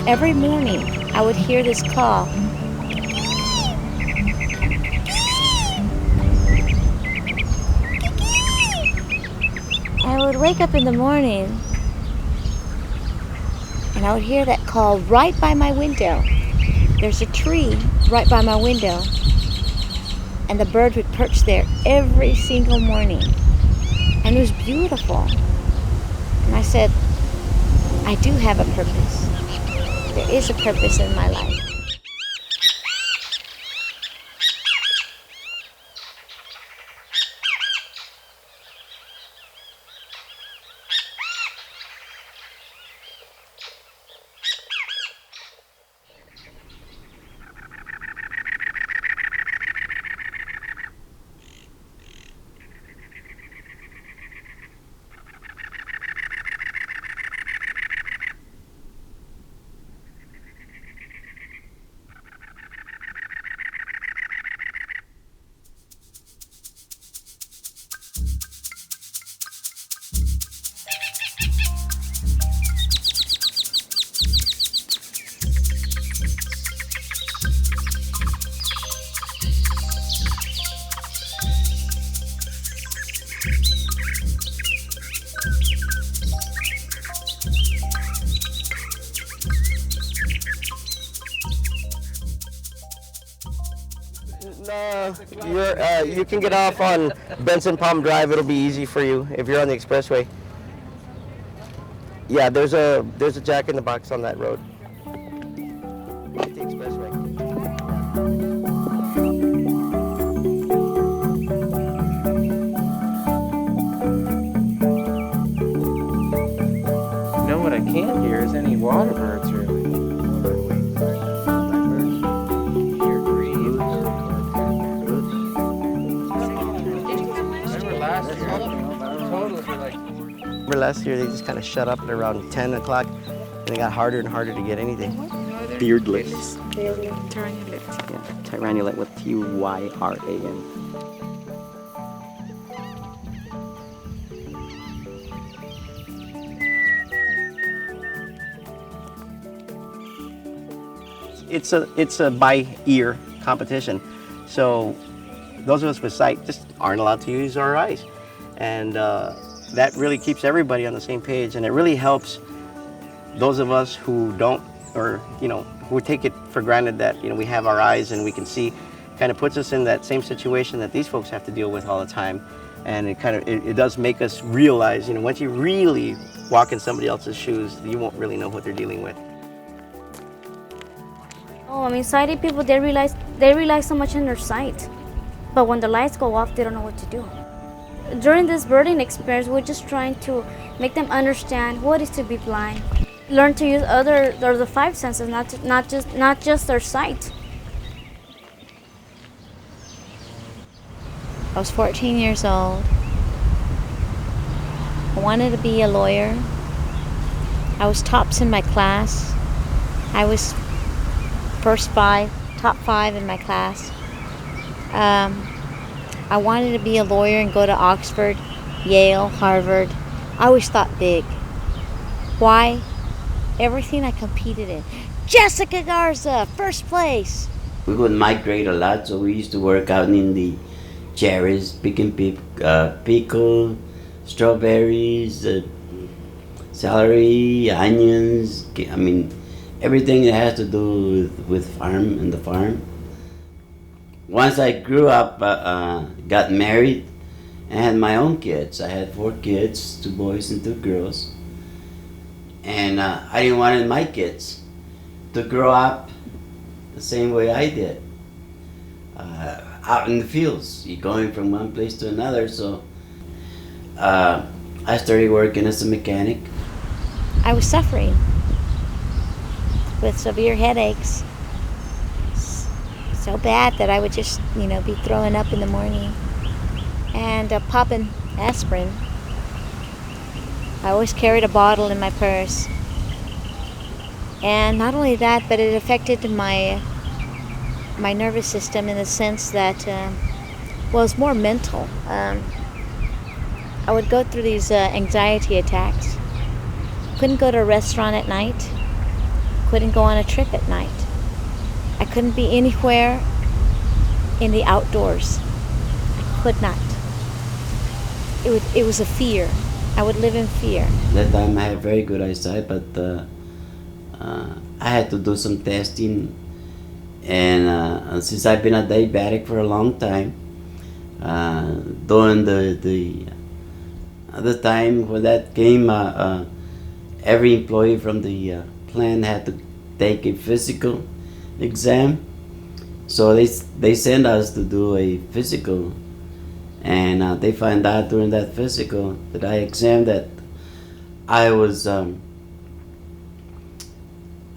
Every morning, I would hear this call. I would wake up in the morning and I would hear that call right by my window. There's a tree right by my window, and the bird would perch there every single morning. And it was beautiful. And I said, I do have a purpose. There is a purpose in my life. No, you can get off on Benson Palm Drive. It'll be easy for you if you're on the expressway. Yeah, there's a Jack in the Box on that road. Hit the expressway. You know what I can't hear is any water birds really. Remember last year they just kind of shut up at around 10 o'clock and it got harder and harder to get anything. Beardlets. Tyrannulet. Yeah, Tyrannulet with Tyran. It's a by ear competition. So those of us with sight just aren't allowed to use our eyes. And that really keeps everybody on the same page, and it really helps those of us who don't, or who take it for granted that we have our eyes and we can see. Kind of puts us in that same situation that these folks have to deal with all the time, and it does make us realize, once you really walk in somebody else's shoes, you won't really know what they're dealing with. Oh, I mean, sighted people, they rely so much on their sight, but when the lights go off, they don't know what to do. During this birding experience, we're just trying to make them understand what it is to be blind, learn to use the five senses, not just their sight. I was 14 years old. I wanted to be a lawyer. I was tops in my class. I was top five in my class. I wanted to be a lawyer and go to Oxford, Yale, Harvard. I always thought big. Why? Everything I competed in. Jessica Garza, first place. We would migrate a lot, so we used to work out in the cherries, picking pickle, strawberries, celery, onions. I mean, everything that has to do with farm and the farm. Once I grew up, got married, and had my own kids. I had 4 kids, 2 boys and 2 girls. And I didn't want my kids to grow up the same way I did. Out in the fields, you're going from one place to another. So I started working as a mechanic. I was suffering with severe headaches. So bad that I would just, be throwing up in the morning and popping aspirin. I always carried a bottle in my purse. And not only that, but it affected my nervous system in the sense that, it's more mental. I would go through these anxiety attacks. Couldn't go to a restaurant at night. Couldn't go on a trip at night. I couldn't be anywhere in the outdoors. I could not. It was a fear. I would live in fear. That time I had very good eyesight, but I had to do some testing. And since I've been a diabetic for a long time, during the time when that came, every employee from the plant had to take a physical exam. So they sent us to do a physical, and they find out during that physical that I examined that I was I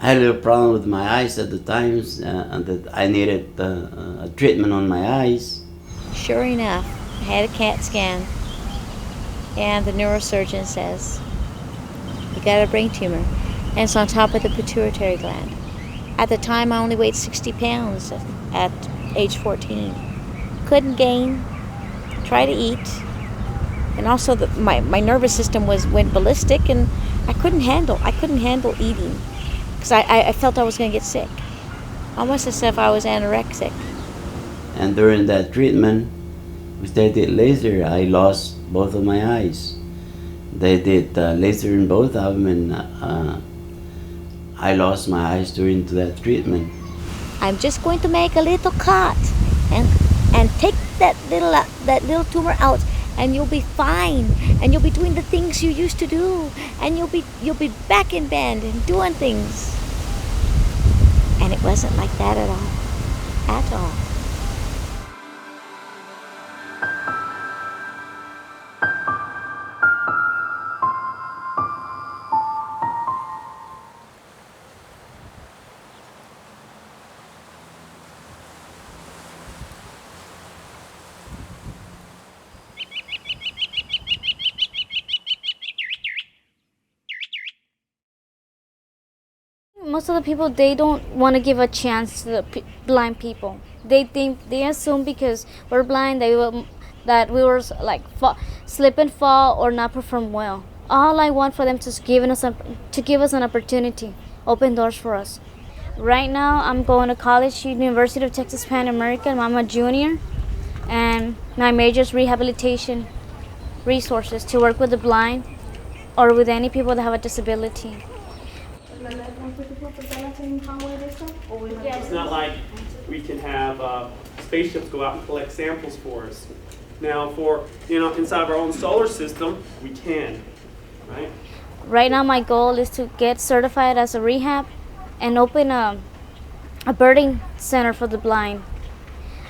had a little problem with my eyes at the times, and that I needed a treatment on my eyes. Sure enough, I had a CAT scan, and the neurosurgeon says, you got a brain tumor, and it's on top of the pituitary gland. At the time, I only weighed 60 pounds at age 14. Couldn't gain, try to eat, and also my nervous system went ballistic, and I couldn't handle eating, because I felt I was going to get sick, almost as if I was anorexic. And during that treatment, which they did laser, I lost both of my eyes. They did laser in both of them, and I lost my eyes during that treatment. I'm just going to make a little cut and take that little tumor out, and you'll be fine, and you'll be doing the things you used to do, and you'll be back in band and doing things. And it wasn't like that at all. At all. Most of the people, they don't want to give a chance to the blind people. They assume because we're blind that we were like slip and fall or not perform well. All I want for them to give us an opportunity, open doors for us. Right now, I'm going to college, University of Texas Pan American. I'm a junior, and my major is rehabilitation resources to work with the blind or with any people that have a disability. It's not like we can have spaceships go out and collect samples for us. Now, for inside of our own solar system, we can, right? Right now, my goal is to get certified as a rehab and open a birding center for the blind.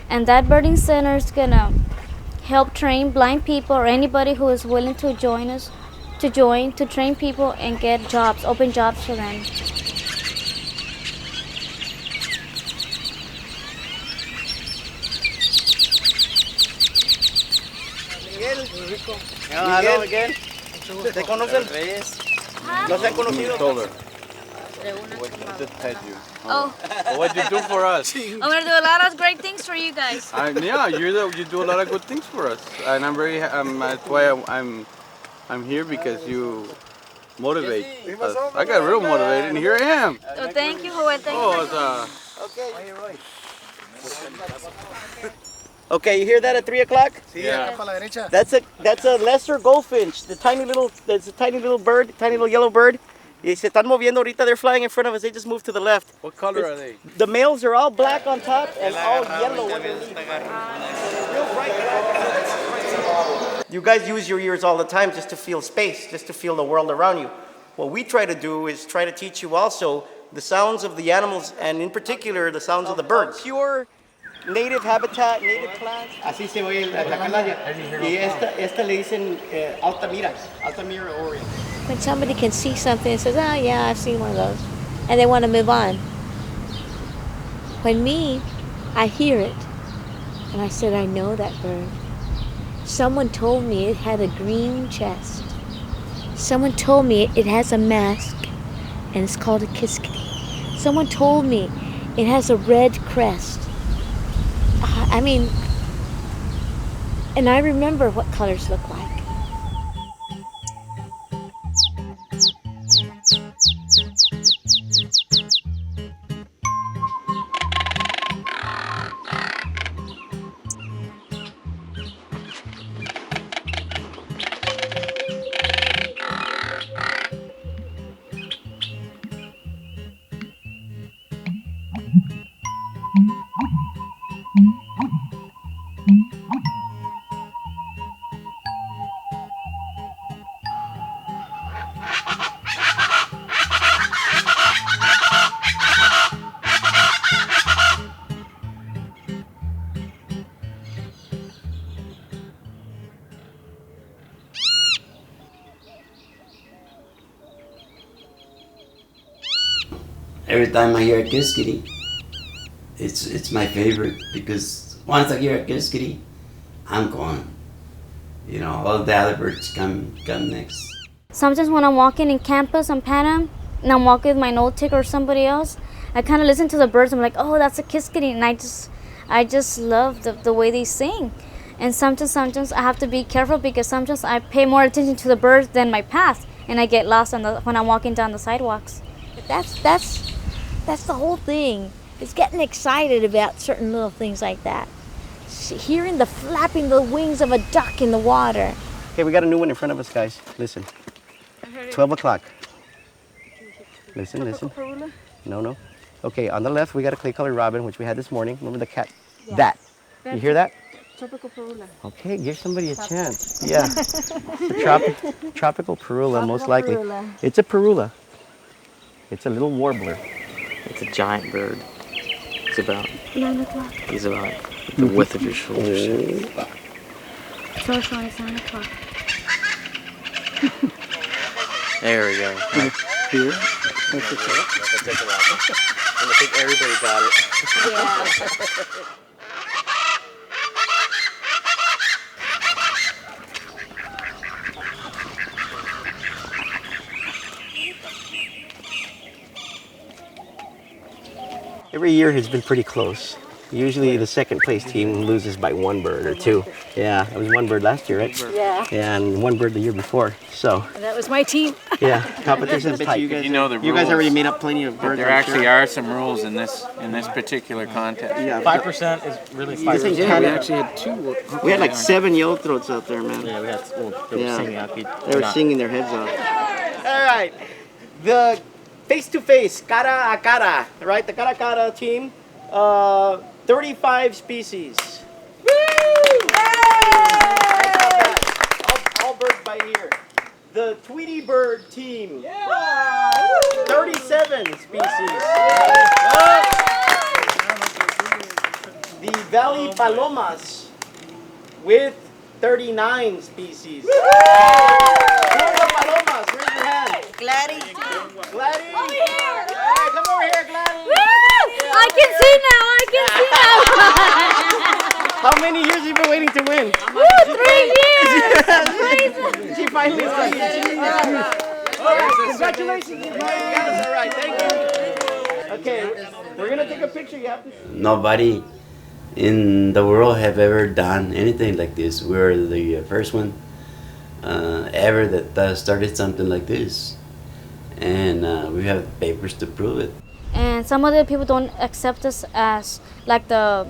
And that birding center is gonna help train blind people or anybody who is willing to join us, to train people and get jobs, open jobs for them. Hello again. ¿Se conocen? ¿No se han conocido? What did Ted do? Oh, What'd you do for us? I'm gonna do a lot of great things for you guys. Yeah, you do a lot of good things for us, and I'm very. That's why I'm here, because you motivate us. I got real motivated, and here I am. So thank you, Joel. Okay, you hear that at 3 o'clock? Yeah. That's a lesser goldfinch. That's a tiny little bird, tiny little yellow bird. Y se están moviendo ahorita. They're flying in front of us. They just moved to the left. What color are they? The males are all black on top and all yellow underneath. Real bright black. You guys use your ears all the time just to feel space, just to feel the world around you. What we try to do is try to teach you also the sounds of the animals, and in particular the sounds of the birds. Pure native habitat, native plants. Así se oye la calaña. Y esta le dicen Altamira Oriole. When somebody can see something and says, oh yeah, I've seen one of those, and they want to move on. When I hear it, and I said, I know that bird. Someone told me it had a green chest. Someone told me it has a mask, and it's called a kis-ka-DEE. Someone told me it has a red crest. I mean, and I remember what colors look like. every time I hear a kis-ka-DEE, it's my favorite because once I hear a kis-ka-DEE, I'm going. You know, all the other birds come next. Sometimes when I'm walking in campus on Panam, and I'm walking with my note-taker or somebody else, I kind of listen to the birds. I'm like, oh, that's a kis-ka-DEE, and I just love the way they sing. And sometimes I have to be careful because sometimes I pay more attention to the birds than my path, and I get lost when I'm walking down the sidewalks. That's the whole thing. It's getting excited about certain little things like that. Hearing the flapping the wings of a duck in the water. Okay, we got a new one in front of us, guys. Listen. 12 o'clock. Listen, listen. No. Okay, on the left, we got a clay-colored robin, which we had this morning. Remember the cat? Yeah. That. You hear that? Tropical parula. Okay, give somebody a chance. Yeah. Tropical parula, most likely. Parula. It's a parula. It's a little warbler. It's a giant bird. It's about 9 o'clock. he's about the width of your shoulders. So Sean, it's 9 o'clock. There we go. Here? It'll take a while. And I think everybody got it. Every year has been pretty close. Usually the second place team loses by one bird or two. Yeah, it was one bird last year, right? Yeah. Yeah, and one bird the year before. So, And that was my team. yeah, competition's tight. You know the You guys rules. already made up plenty of birds. There I'm actually sure. are some rules in this particular contest. Yeah, 5% is really 5%. Yeah, we actually had 2. We had like 7 yellow throats out there, man. Yeah, we had. Well, they were Yeah. singing out. They were singing their heads off. All right, the face-to-face, cara a cara, right? The cara a cara team, 35 species. Woo! All birds by ear. The Tweety bird team, 37 species. The Valley palomas with 39 species. Florida palomas, raise your hand. Gladys. Gladys. Over here. Hey, come over here, Gladys. I can see now. How many years have you been waiting to win? 3 years. She finally won. Congratulations, you guys. All right, thank you. Okay, we're gonna take a picture. You have to. Nobody in the world have ever done anything like this. We're the first one ever that started something like this, and we have papers to prove it. And some other people don't accept us as like the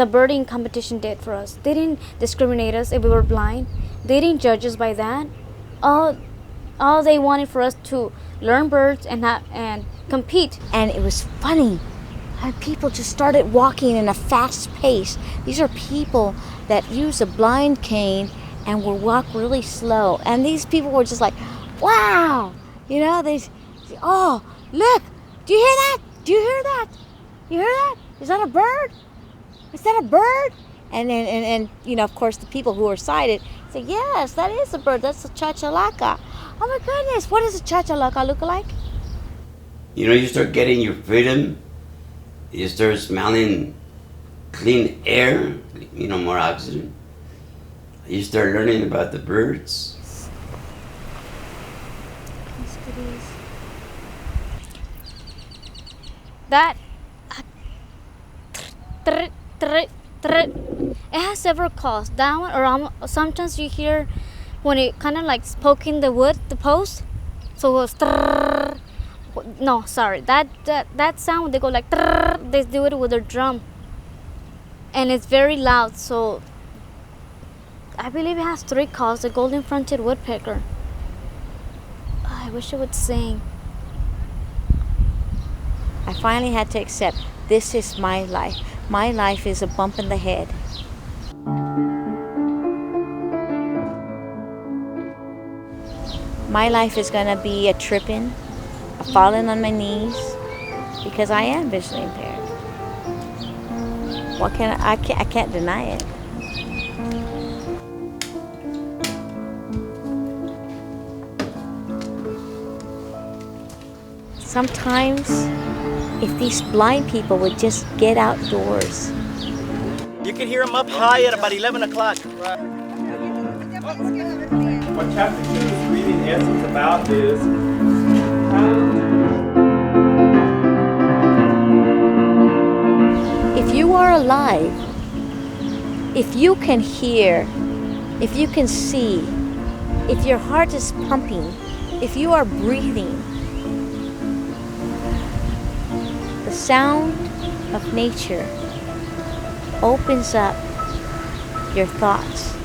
birding competition did for us. They didn't discriminate us if we were blind. They didn't judge us by that. All they wanted for us to learn birds and compete. And it was funny how people just started walking in a fast pace. These are people that use a blind cane and will walk really slow. And these people were just like, wow, you know, oh, look, do you hear that? Do you hear that? You hear that? Is that a bird? Is that a bird? And you know, of course, the people who are sighted say, yes, that is a bird. That's a chachalaca. Oh my goodness, what does a chachalaca look like? You know, you start getting your freedom. You start smelling clean air, you know, more oxygen. You start learning about the birds. That it has several calls. That one, or sometimes you hear when it kind of like poking the wood, the post. So it goes. No, sorry. That sound, they go like. They do it with their drum, and it's very loud. So I believe it has 3 calls. The golden-fronted woodpecker. Oh, I wish it would sing. I finally had to accept this is my life. My life is a bump in the head. My life is gonna be a tripping, a falling on my knees, because I am visually impaired. I can't deny it. Sometimes, if these blind people would just get outdoors. You can hear them up high at about 11 o'clock. What chapter 2 is really in essence about is If you are alive, if you can hear, if you can see, if your heart is pumping, if you are breathing, the sound of nature opens up your thoughts.